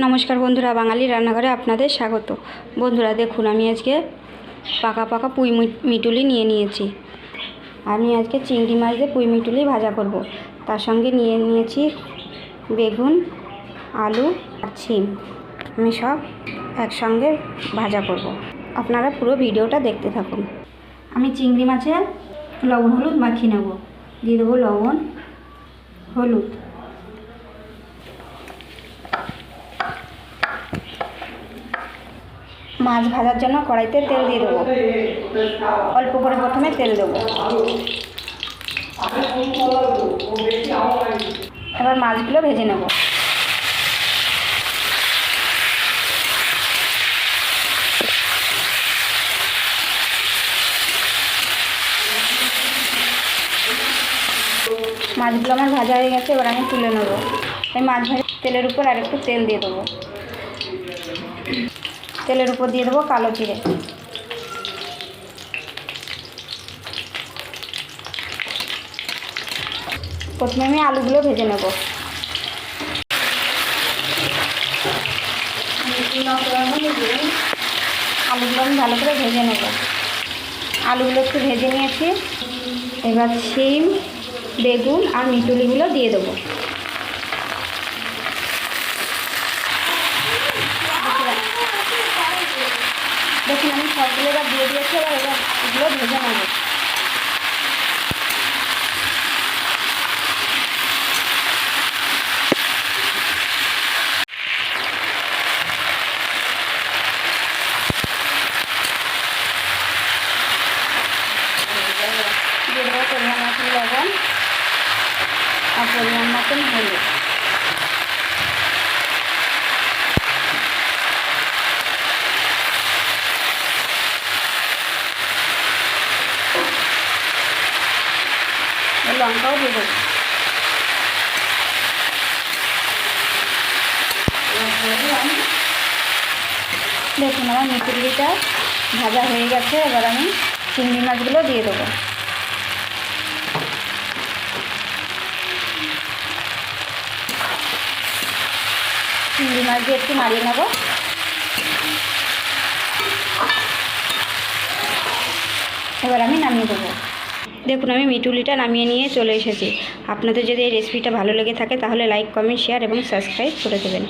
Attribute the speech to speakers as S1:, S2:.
S1: নমস্কার বন্ধুরা, বাঙালি রান্নাঘরে আপনাদের স্বাগত। বন্ধুরা দেখুন, আমি আজকে পাকা পাকা পুঁই মিটুলি নিয়ে নিয়েছি। আমি আজকে চিংড়ি মাছ দিয়ে পুঁই মিটুলি ভাজা করব। তার সঙ্গে নিয়েছি বেগুন, আলু আর শিম। আমি সব একসঙ্গে ভাজা করব। আপনারা পুরো ভিডিওটা দেখতে থাকুন। আমি চিংড়ি মাছে লবণ হলুদ মাখিয়ে নেব। দিয়ে দেবো লবণ, হলুদ, মাছ ভাজার জন্য কড়াইতে তেল দিয়ে দেবো। অল্প করে প্রথমে তেল দেবো। এবার মাছগুলো ভেজে নেব। মাছগুলো আমার ভাজা হয়ে গেছে, এবার আমি তুলে নেব। এই মাছ ভাজা তেলের উপর আর একটু তেল দিয়ে দেবো। তেলের উপর দিয়ে দেবো কালো জিরে, প্রথমে আমি আলুগুলো ভেজে নেব। আলুগুলো আমি ভালো করে ভেজে নেব। আলুগুলো একটু ভেজে নিয়েছি। এবার শিম, বেগুন আর মিটুলিগুলো দিয়ে দেবো। দেখুন, আমি সবগুলো এবার দিয়ে দিয়েছি। এবার এগুলো ভেজে নেব। দিয়ে দেবো পরিমাণ মতন লবণ আর পরিমাণ মতন হলুদ। লঙ্কাও দিয়ে দেবো। দেখুন, আমার মিটুলিটা ভাজা হয়ে গেছে। এবার আমি চিংড়ি মাছগুলো দিয়ে দেবো। চিংড়ি মাছ দিয়ে একটু নাড়িয়ে নেব। এবার আমি নামিয়ে দেবো। দেখুন, আমি মিটুলিটা নামিয়ে নিয়ে চলে এসেছি। আপনাদের যদি এই রেসিপিটা ভালো লেগে থাকে তাহলে লাইক, কমেন্ট, শেয়ার এবং সাবস্ক্রাইব করে দেবেন।